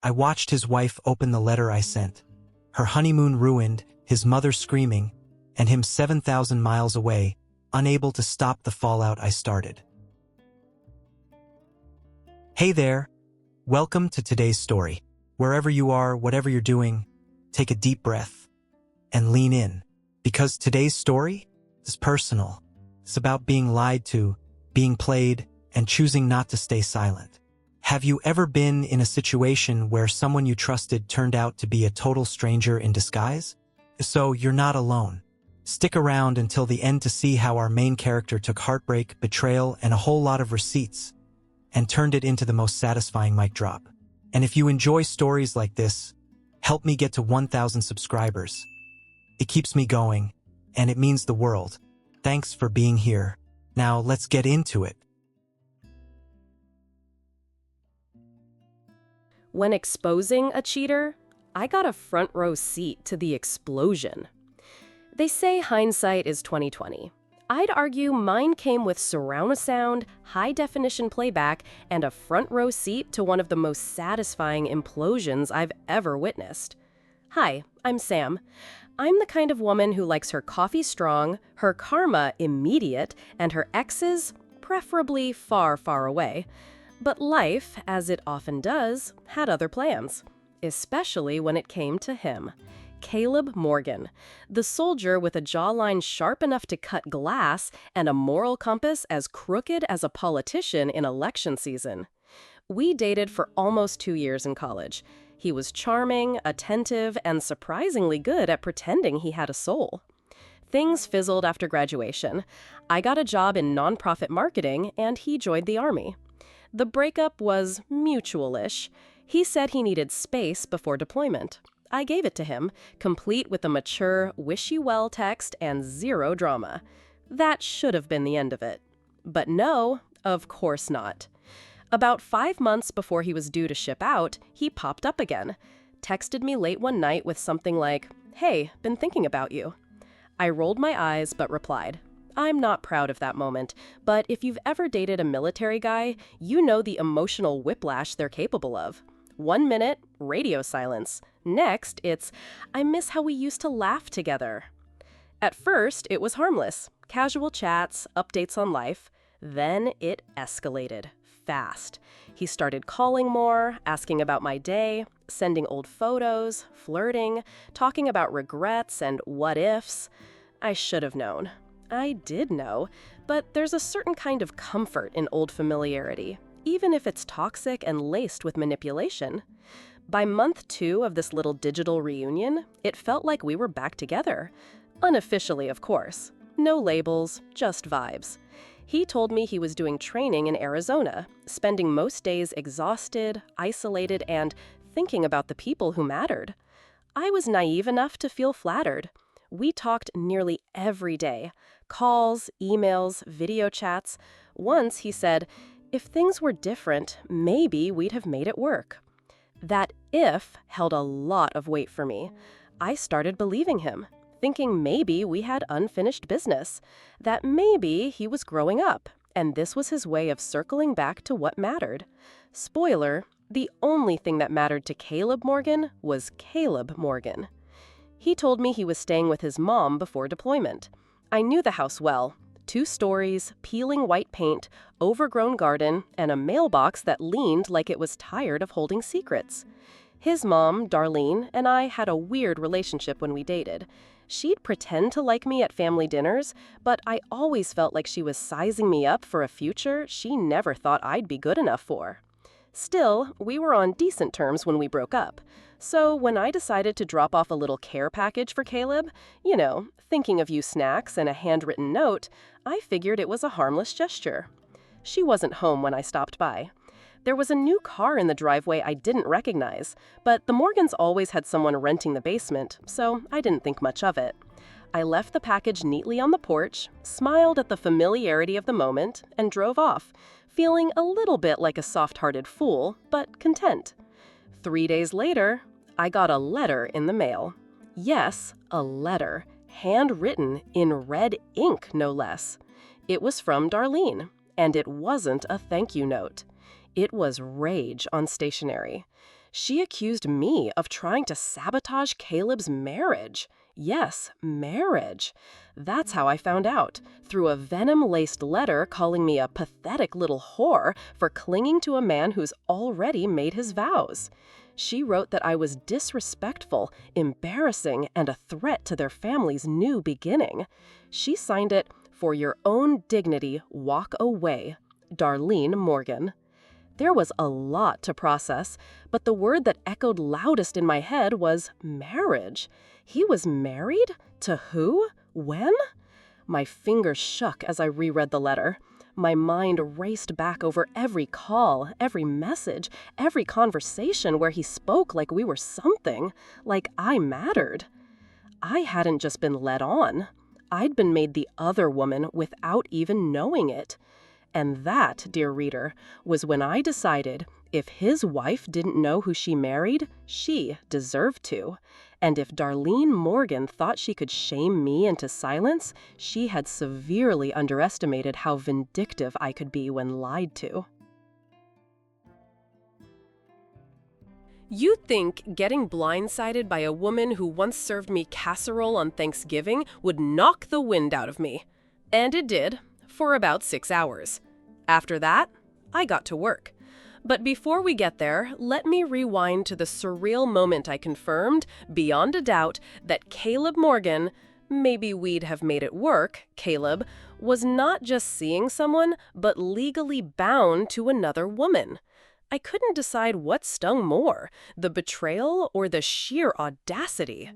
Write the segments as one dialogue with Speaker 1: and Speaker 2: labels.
Speaker 1: I watched his wife open the letter I sent. Her honeymoon ruined, his mother screaming, and him 7,000 miles away, unable to stop the fallout I started. Hey there! Welcome to today's story. Wherever you are, whatever you're doing, take a deep breath and lean in, because today's story is personal. It's about being lied to, being played, and choosing not to stay silent. Have you ever been in a situation where someone you trusted turned out to be a total stranger in disguise? So you're not alone. Stick around until the end to see how our main character took heartbreak, betrayal, and a whole lot of receipts and turned it into the most satisfying mic drop. And if you enjoy stories like this, help me get to 1,000 subscribers. It keeps me going, and it means the world. Thanks for being here. Now let's get into it.
Speaker 2: When exposing a cheater, I got a front row seat to the explosion. They say hindsight is 20/20. I'd argue mine came with surround sound, high-definition playback, and a front row seat to one of the most satisfying implosions I've ever witnessed. Hi, I'm Sam. I'm the kind of woman who likes her coffee strong, her karma immediate, and her exes preferably far, far away. But life, as it often does, had other plans, especially when it came to him. Caleb Morgan, the soldier with a jawline sharp enough to cut glass and a moral compass as crooked as a politician in election season. We dated for almost 2 years in college. He was charming, attentive, and surprisingly good at pretending he had a soul. Things fizzled after graduation. I got a job in nonprofit marketing, and he joined the Army. The breakup was mutual-ish. He said he needed space before deployment. I gave it to him, complete with a mature, wish-you-well text and zero drama. That should have been the end of it. But no, of course not. About 5 months before he was due to ship out, he popped up again. Texted me late one night with something like, "Hey, been thinking about you." I rolled my eyes but replied, "I'm not proud of that moment, but if you've ever dated a military guy, you know the emotional whiplash they're capable of. 1 minute, radio silence. Next, it's, "I miss how we used to laugh together." At first, it was harmless. Casual chats, updates on life. Then it escalated. Fast. He started calling more, asking about my day, sending old photos, flirting, talking about regrets and what-ifs. I should have known. I did know, but there's a certain kind of comfort in old familiarity, even if it's toxic and laced with manipulation. By month 2 of this little digital reunion, it felt like we were back together. Unofficially, of course. No labels, just vibes. He told me he was doing training in Arizona, spending most days exhausted, isolated, and thinking about the people who mattered. I was naive enough to feel flattered. We talked nearly every day. Calls, emails, video chats. Once he said, "If things were different, maybe we'd have made it work." That "if" held a lot of weight for me. I started believing him, thinking maybe we had unfinished business, that maybe he was growing up, and this was his way of circling back to what mattered. Spoiler, the only thing that mattered to Caleb Morgan was Caleb Morgan. He told me he was staying with his mom before deployment. I knew the house well. 2 stories, peeling white paint, overgrown garden, and a mailbox that leaned like it was tired of holding secrets. His mom, Darlene, and I had a weird relationship when we dated. She'd pretend to like me at family dinners, but I always felt like she was sizing me up for a future she never thought I'd be good enough for. Still, we were on decent terms when we broke up. So when I decided to drop off a little care package for Caleb, thinking of you snacks and a handwritten note, I figured it was a harmless gesture. She wasn't home when I stopped by. There was a new car in the driveway I didn't recognize, but the Morgans always had someone renting the basement, so I didn't think much of it. I left the package neatly on the porch, smiled at the familiarity of the moment, and drove off, feeling a little bit like a soft-hearted fool, but content. 3 days later, I got a letter in the mail. Yes, a letter, handwritten in red ink, no less. It was from Darlene, and it wasn't a thank you note. It was rage on stationery. She accused me of trying to sabotage Caleb's marriage. Yes, marriage. That's how I found out, through a venom-laced letter calling me a pathetic little whore for clinging to a man who's already made his vows. She wrote that I was disrespectful, embarrassing, and a threat to their family's new beginning. She signed it, "For your own dignity, walk away. Darlene Morgan." There was a lot to process, but the word that echoed loudest in my head was marriage. He was married? To who? When? My fingers shook as I reread the letter. My mind raced back over every call, every message, every conversation where he spoke like we were something, like I mattered. I hadn't just been led on. I'd been made the other woman without even knowing it. And that, dear reader, was when I decided if his wife didn't know who she married, she deserved to. And if Darlene Morgan thought she could shame me into silence, she had severely underestimated how vindictive I could be when lied to. You'd think getting blindsided by a woman who once served me casserole on Thanksgiving would knock the wind out of me. And it did. For about 6 hours. After that, I got to work. But before we get there, let me rewind to the surreal moment I confirmed, beyond a doubt, that Caleb Morgan, maybe we'd have made it work, Caleb, was not just seeing someone, but legally bound to another woman. I couldn't decide what stung more, the betrayal or the sheer audacity.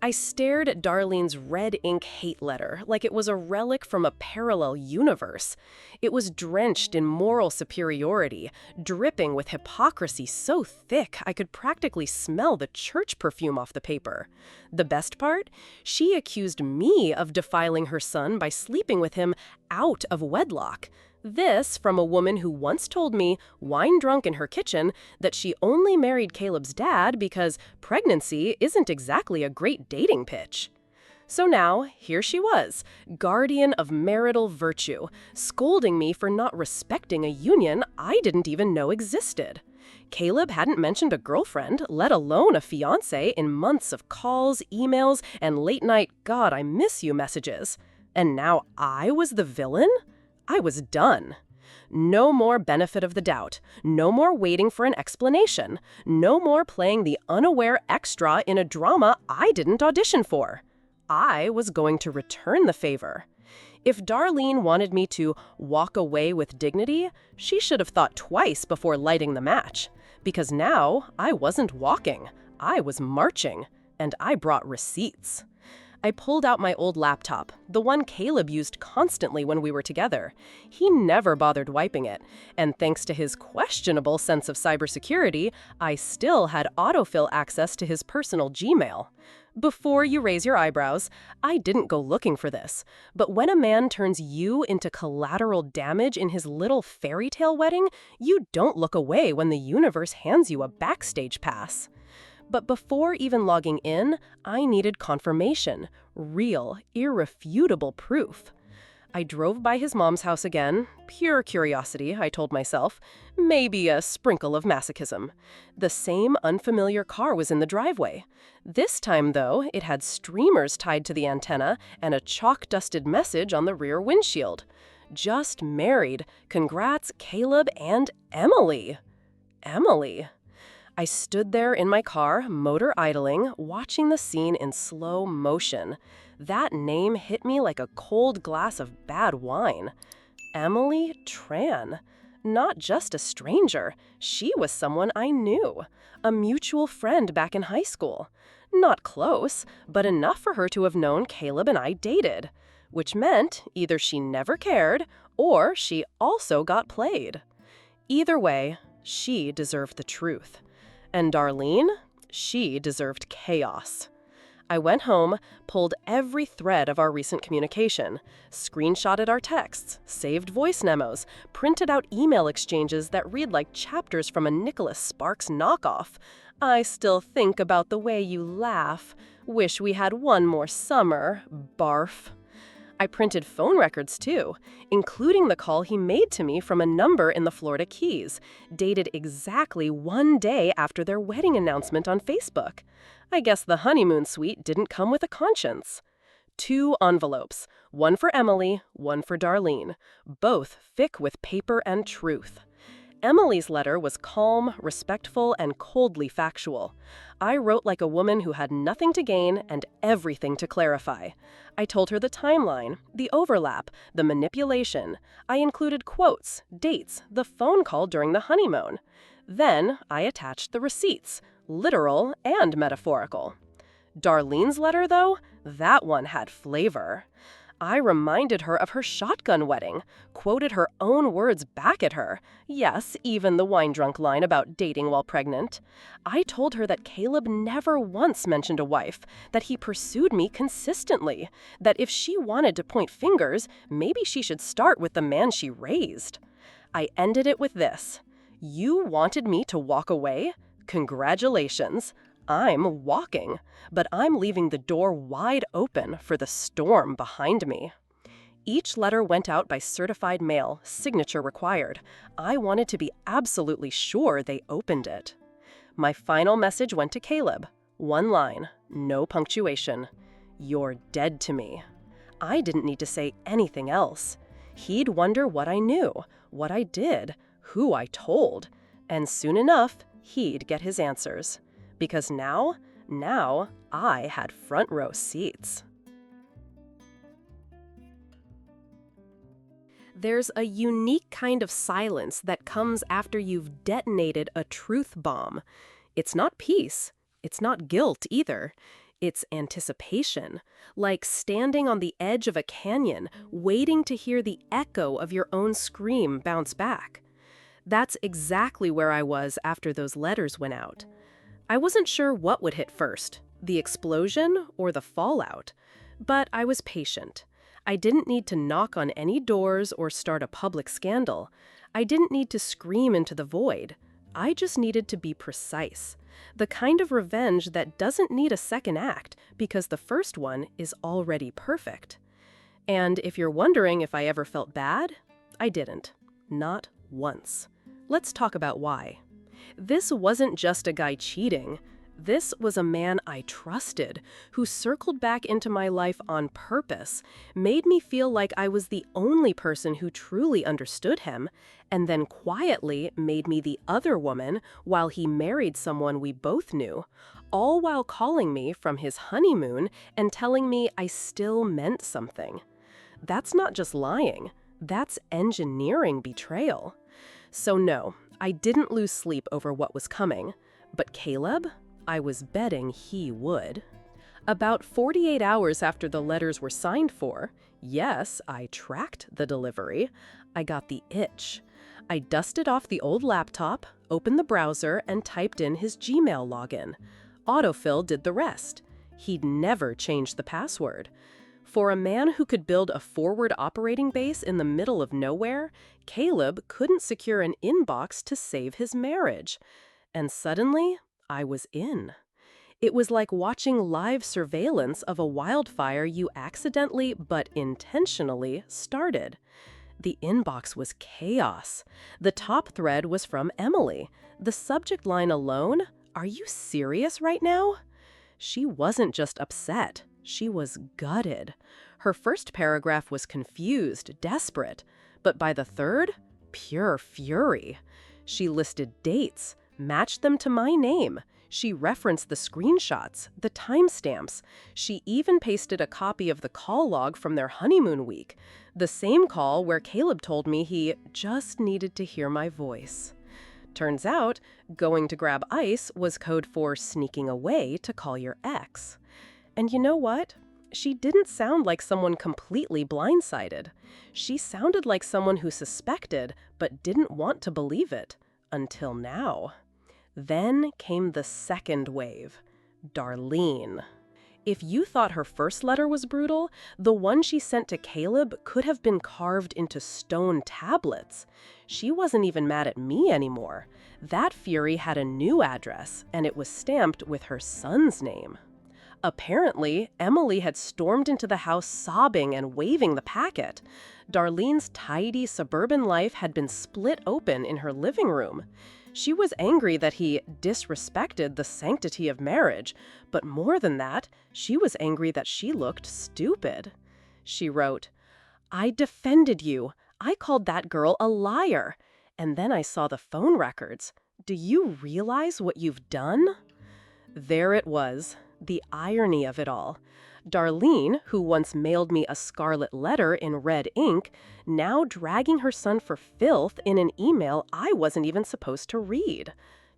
Speaker 2: I stared at Darlene's red ink hate letter like it was a relic from a parallel universe. It was drenched in moral superiority, dripping with hypocrisy so thick I could practically smell the church perfume off the paper. The best part? She accused me of defiling her son by sleeping with him out of wedlock. This from a woman who once told me, wine drunk in her kitchen, that she only married Caleb's dad because pregnancy isn't exactly a great dating pitch. So now, here she was, guardian of marital virtue, scolding me for not respecting a union I didn't even know existed. Caleb hadn't mentioned a girlfriend, let alone a fiancé, in months of calls, emails, and late-night "God, I miss you" messages. And now I was the villain? I was done. No more benefit of the doubt. No more waiting for an explanation. No more playing the unaware extra in a drama I didn't audition for. I was going to return the favor. If Darlene wanted me to walk away with dignity, she should have thought twice before lighting the match. Because now I wasn't walking. I was marching. And I brought receipts. I pulled out my old laptop, the one Caleb used constantly when we were together. He never bothered wiping it, and thanks to his questionable sense of cybersecurity, I still had autofill access to his personal Gmail. Before you raise your eyebrows, I didn't go looking for this, but when a man turns you into collateral damage in his little fairy tale wedding, you don't look away when the universe hands you a backstage pass. But before even logging in, I needed confirmation, real, irrefutable proof. I drove by his mom's house again, pure curiosity, I told myself, maybe a sprinkle of masochism. The same unfamiliar car was in the driveway. This time, though, it had streamers tied to the antenna and a chalk-dusted message on the rear windshield. Just married. Congrats, Caleb and Emily. Emily. I stood there in my car, motor idling, watching the scene in slow motion. That name hit me like a cold glass of bad wine. Emily Tran. Not just a stranger. She was someone I knew. A mutual friend back in high school. Not close, but enough for her to have known Caleb and I dated. Which meant either she never cared, or she also got played. Either way, she deserved the truth. And Darlene, she deserved chaos. I went home, pulled every thread of our recent communication, screenshotted our texts, saved voice memos, printed out email exchanges that read like chapters from a Nicholas Sparks knockoff. I still think about the way you laugh. Wish we had one more summer. Barf. I printed phone records too, including the call he made to me from a number in the Florida Keys, dated exactly 1 day after their wedding announcement on Facebook. I guess the honeymoon suite didn't come with a conscience. 2 envelopes, one for Emily, one for Darlene, both thick with paper and truth. Emily's letter was calm, respectful, and coldly factual. I wrote like a woman who had nothing to gain and everything to clarify. I told her the timeline, the overlap, the manipulation. I included quotes, dates, the phone call during the honeymoon. Then I attached the receipts, literal and metaphorical. Darlene's letter, though, that one had flavor. I reminded her of her shotgun wedding, quoted her own words back at her. Yes, even the wine-drunk line about dating while pregnant. I told her that Caleb never once mentioned a wife, that he pursued me consistently, that if she wanted to point fingers, maybe she should start with the man she raised. I ended it with this: "You wanted me to walk away? Congratulations. I'm walking, but I'm leaving the door wide open for the storm behind me." Each letter went out by certified mail, signature required. I wanted to be absolutely sure they opened it. My final message went to Caleb. One line, no punctuation. "You're dead to me." I didn't need to say anything else. He'd wonder what I knew, what I did, who I told, and soon enough, he'd get his answers. Because now I had front row seats. There's a unique kind of silence that comes after you've detonated a truth bomb. It's not peace. It's not guilt either. It's anticipation, like standing on the edge of a canyon, waiting to hear the echo of your own scream bounce back. That's exactly where I was after those letters went out. I wasn't sure what would hit first, the explosion or the fallout, but I was patient. I didn't need to knock on any doors or start a public scandal. I didn't need to scream into the void. I just needed to be precise. The kind of revenge that doesn't need a second act because the first one is already perfect. And if you're wondering if I ever felt bad, I didn't. Not once. Let's talk about why. This wasn't just a guy cheating. This was a man I trusted, who circled back into my life on purpose, made me feel like I was the only person who truly understood him, and then quietly made me the other woman while he married someone we both knew, all while calling me from his honeymoon and telling me I still meant something. That's not just lying. That's engineering betrayal. So no, I didn't lose sleep over what was coming. But Caleb? I was betting he would. About 48 hours after the letters were signed for, yes, I tracked the delivery, I got the itch. I dusted off the old laptop, opened the browser, and typed in his Gmail login. Autofill did the rest. He'd never changed the password. For a man who could build a forward operating base in the middle of nowhere, Caleb couldn't secure an inbox to save his marriage. And suddenly, I was in. It was like watching live surveillance of a wildfire you accidentally but intentionally started. The inbox was chaos. The top thread was from Emily. The subject line alone, "Are you serious right now?" She wasn't just upset. She was gutted. Her first paragraph was confused, desperate. But by the third, pure fury. She listed dates, matched them to my name. She referenced the screenshots, the timestamps. She even pasted a copy of the call log from their honeymoon week, the same call where Caleb told me he just needed to hear my voice. Turns out, going to grab ice was code for sneaking away to call your ex. And you know what? She didn't sound like someone completely blindsided. She sounded like someone who suspected but didn't want to believe it. Until now. Then came the second wave. Darlene. If you thought her first letter was brutal, the one she sent to Caleb could have been carved into stone tablets. She wasn't even mad at me anymore. That fury had a new address, and it was stamped with her son's name. Apparently, Emily had stormed into the house sobbing and waving the packet. Darlene's tidy suburban life had been split open in her living room. She was angry that he disrespected the sanctity of marriage, but more than that, she was angry that she looked stupid. She wrote, "I defended you. I called that girl a liar. And then I saw the phone records. Do you realize what you've done?" There it was, the irony of it all. Darlene, who once mailed me a scarlet letter in red ink, now dragging her son for filth in an email I wasn't even supposed to read.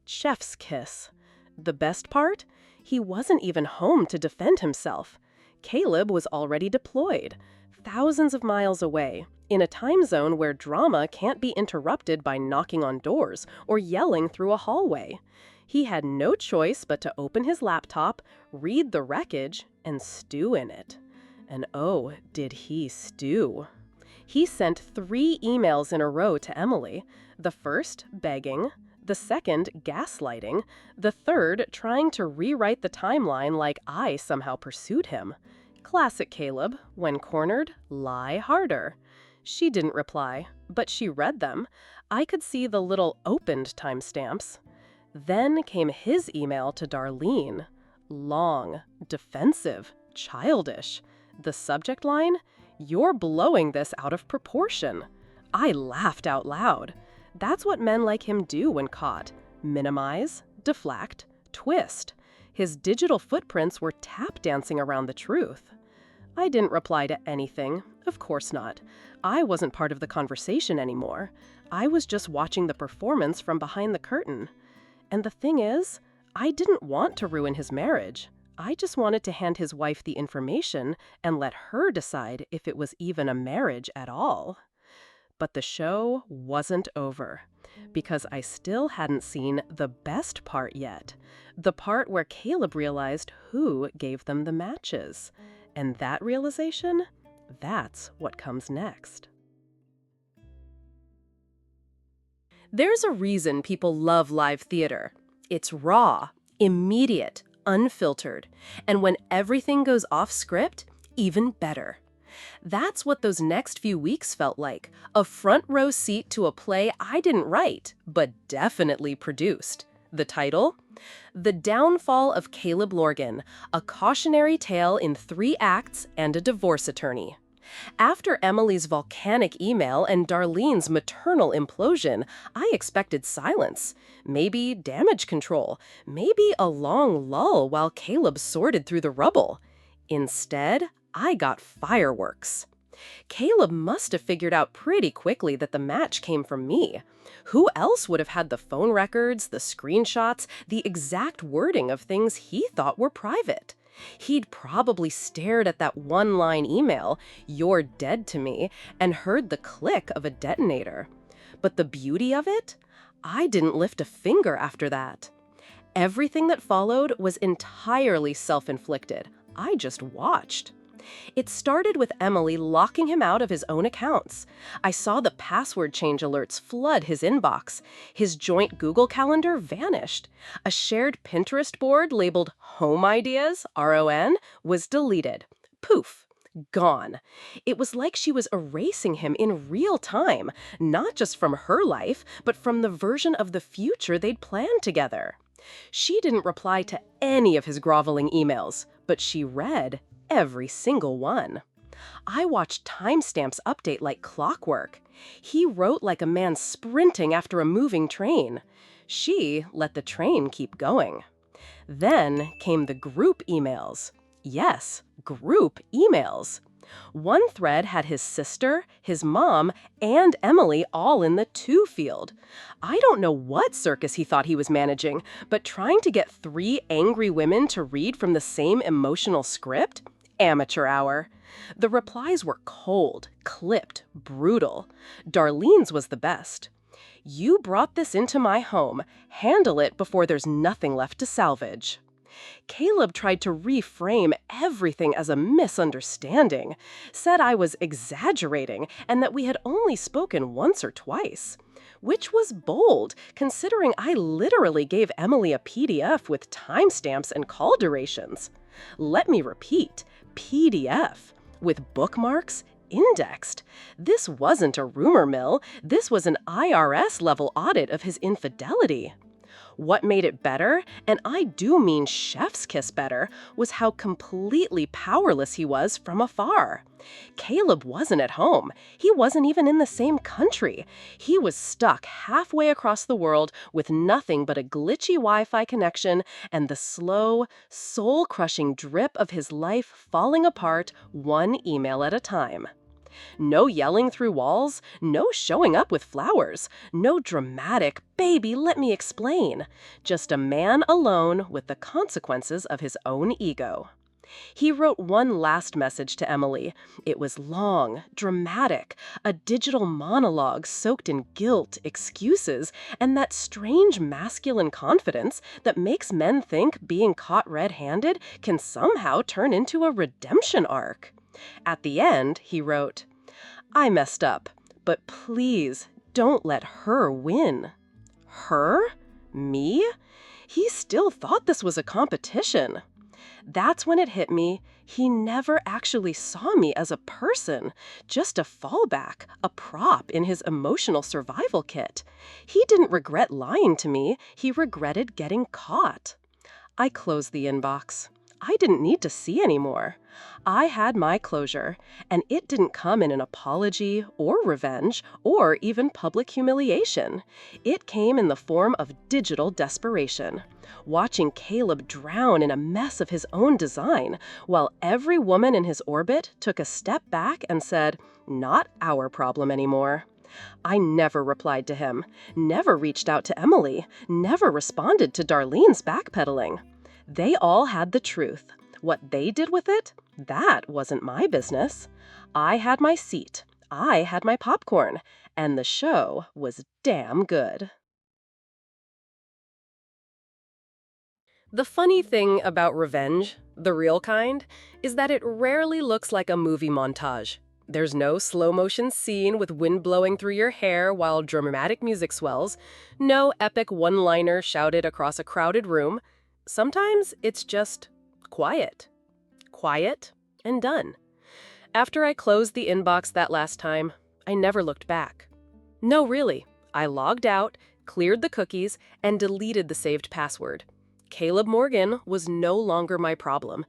Speaker 2: Chef's kiss. The best part? He wasn't even home to defend himself. Caleb was already deployed, thousands of miles away, in a time zone where drama can't be interrupted by knocking on doors or yelling through a hallway. He had no choice but to open his laptop, read the wreckage, and stew in it. And oh, did he stew. He sent 3 emails in a row to Emily. The first, begging. The second, gaslighting. The third, trying to rewrite the timeline like I somehow pursued him. Classic Caleb. When cornered, lie harder. She didn't reply, but she read them. I could see the little opened timestamps. Then came his email to Darlene. Long, defensive, childish. The subject line? "You're blowing this out of proportion." I laughed out loud. That's what men like him do when caught. Minimize, deflect, twist. His digital footprints were tap dancing around the truth. I didn't reply to anything. Of course not. I wasn't part of the conversation anymore. I was just watching the performance from behind the curtain. And the thing is, I didn't want to ruin his marriage. I just wanted to hand his wife the information and let her decide if it was even a marriage at all. But the show wasn't over, because I still hadn't seen the best part yet. The part where Caleb realized who gave them the matches. And that realization, that's what comes next. There's a reason people love live theater. It's raw, immediate, unfiltered, and when everything goes off script, even better. That's what those next few weeks felt like, a front row seat to a play I didn't write, but definitely produced. The title? The Downfall of Caleb Lorgan, a cautionary tale in 3 acts and a divorce attorney. After Emily's volcanic email and Darlene's maternal implosion, I expected silence, maybe damage control, maybe a long lull while Caleb sorted through the rubble. Instead, I got fireworks. Caleb must have figured out pretty quickly that the match came from me. Who else would have had the phone records, the screenshots, the exact wording of things he thought were private? He'd probably stared at that one-line email, "You're dead to me," and heard the click of a detonator. But the beauty of it? I didn't lift a finger after that. Everything that followed was entirely self-inflicted. I just watched. It started with Emily locking him out of his own accounts. I saw the password change alerts flood his inbox. His joint Google Calendar vanished. A shared Pinterest board labeled Home Ideas, RON, was deleted. Poof. Gone. It was like she was erasing him in real time, not just from her life, but from the version of the future they'd planned together. She didn't reply to any of his groveling emails, but she read every single one. I watched timestamps update like clockwork. He wrote like a man sprinting after a moving train. She let the train keep going. Then came the group emails. Yes, group emails. One thread had his sister, his mom, and Emily all in the to field. I don't know what circus he thought he was managing, but trying to get 3 angry women to read from the same emotional script? Amateur hour. The replies were cold, clipped, brutal. Darlene's was the best. "You brought this into my home. Handle it before there's nothing left to salvage." Caleb tried to reframe everything as a misunderstanding, said I was exaggerating and that we had only spoken once or twice, which was bold considering I literally gave Emily a PDF with timestamps and call durations. Let me repeat, PDF, with bookmarks, indexed. This wasn't a rumor mill, this was an IRS-level audit of his infidelity. What made it better, and I do mean chef's kiss better, was how completely powerless he was from afar. Caleb wasn't at home. He wasn't even in the same country. He was stuck halfway across the world with nothing but a glitchy Wi-Fi connection and the slow, soul-crushing drip of his life falling apart one email at a time. No yelling through walls, no showing up with flowers, no dramatic, "baby, let me explain." Just a man alone with the consequences of his own ego. He wrote one last message to Emily. It was long, dramatic, a digital monologue soaked in guilt, excuses, and that strange masculine confidence that makes men think being caught red-handed can somehow turn into a redemption arc. At the end, he wrote, "I messed up, but please don't let her win." Her? Me? He still thought this was a competition. That's when it hit me. He never actually saw me as a person, just a fallback, a prop in his emotional survival kit. He didn't regret lying to me. He regretted getting caught. I closed the inbox. I didn't need to see anymore. I had my closure, and it didn't come in an apology or revenge or even public humiliation. It came in the form of digital desperation. Watching Caleb drown in a mess of his own design, while every woman in his orbit took a step back and said, "Not our problem anymore." I never replied to him, never reached out to Emily, never responded to Darlene's backpedaling. They all had the truth. What they did with it, that wasn't my business. I had my seat, I had my popcorn, and the show was damn good. The funny thing about revenge, the real kind, is that it rarely looks like a movie montage. There's no slow-motion scene with wind blowing through your hair while dramatic music swells, no epic one-liner shouted across a crowded room. Sometimes it's just quiet. Quiet and done. After I closed the inbox that last time, I never looked back. No, really. I logged out, cleared the cookies, and deleted the saved password. Caleb Morgan was no longer my problem.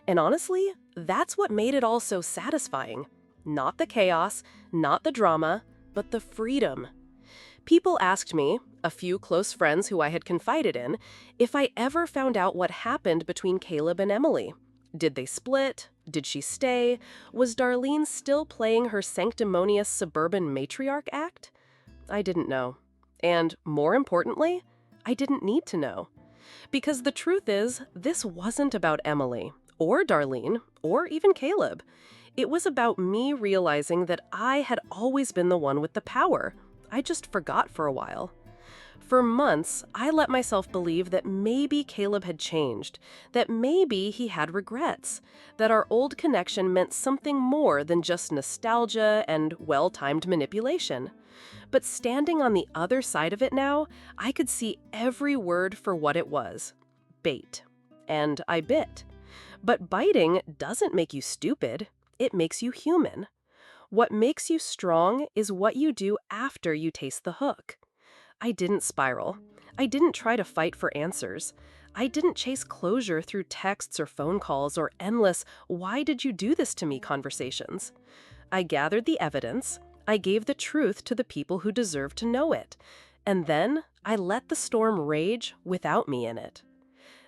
Speaker 2: And honestly, that's what made it all so satisfying. Not the chaos, not the drama, but the freedom. People asked me, a few close friends who I had confided in, if I ever found out what happened between Caleb and Emily. Did they split? Did she stay? Was Darlene still playing her sanctimonious suburban matriarch act? I didn't know. And more importantly, I didn't need to know. Because the truth is, this wasn't about Emily, or Darlene, or even Caleb. It was about me realizing that I had always been the one with the power. I just forgot for a while. For months, I let myself believe that maybe Caleb had changed, that maybe he had regrets, that our old connection meant something more than just nostalgia and well-timed manipulation. But standing on the other side of it now, I could see every word for what it was. Bait. And I bit. But biting doesn't make you stupid. It makes you human. What makes you strong is what you do after you taste the hook. I didn't spiral. I didn't try to fight for answers. I didn't chase closure through texts or phone calls or endless "why did you do this to me" conversations. I gathered the evidence. I gave the truth to the people who deserved to know it. And then I let the storm rage without me in it.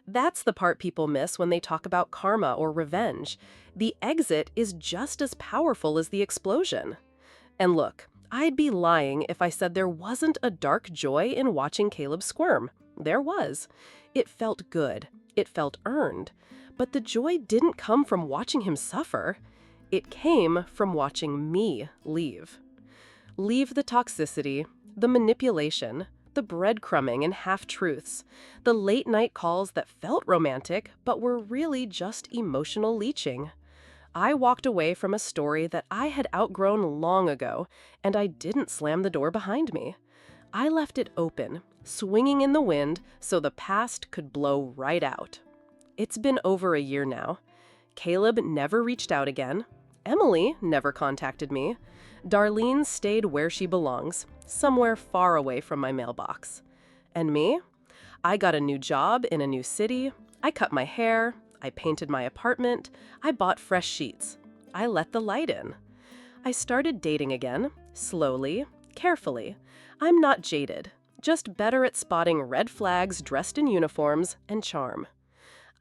Speaker 2: That's the part people miss when they talk about karma or revenge. The exit is just as powerful as the explosion. And look, I'd be lying if I said there wasn't a dark joy in watching Caleb squirm. There was. It felt good. It felt earned. But the joy didn't come from watching him suffer. It came from watching me leave. Leave the toxicity, the manipulation, the breadcrumbing and half-truths, the late-night calls that felt romantic but were really just emotional leeching. I walked away from a story that I had outgrown long ago, and I didn't slam the door behind me. I left it open, swinging in the wind so the past could blow right out. It's been over a year now. Caleb never reached out again. Emily never contacted me. Darlene stayed where she belongs, somewhere far away from my mailbox. And me? I got a new job in a new city. I cut my hair. I painted my apartment. I bought fresh sheets. I let the light in. I started dating again, slowly, carefully. I'm not jaded, just better at spotting red flags dressed in uniforms and charm.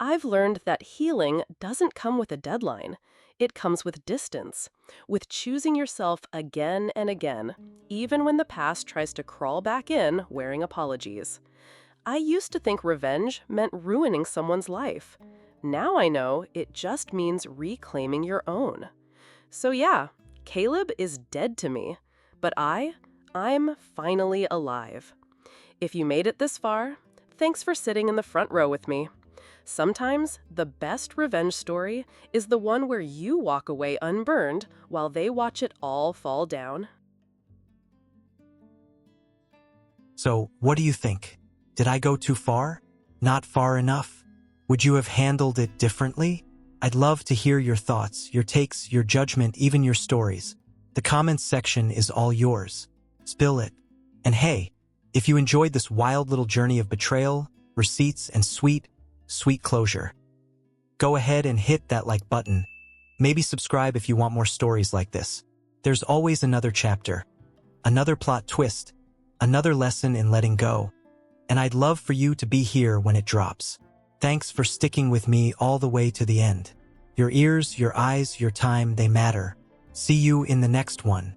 Speaker 2: I've learned that healing doesn't come with a deadline. It comes with distance, with choosing yourself again and again, even when the past tries to crawl back in wearing apologies. I used to think revenge meant ruining someone's life. Now I know it just means reclaiming your own. So yeah, Caleb is dead to me, but I'm finally alive. If you made it this far, thanks for sitting in the front row with me. Sometimes the best revenge story is the one where you walk away unburned while they watch it all fall down.
Speaker 1: So, what do you think? Did I go too far? Not far enough? Would you have handled it differently? I'd love to hear your thoughts, your takes, your judgment, even your stories. The comments section is all yours. Spill it. And hey, if you enjoyed this wild little journey of betrayal, receipts, and sweet closure, go ahead and hit that like button. Maybe subscribe if you want more stories like this. There's always another chapter, another plot twist, another lesson in letting go. And I'd love for you to be here when it drops. Thanks for sticking with me all the way to the end. Your ears, your eyes, your time, they matter. See you in the next one.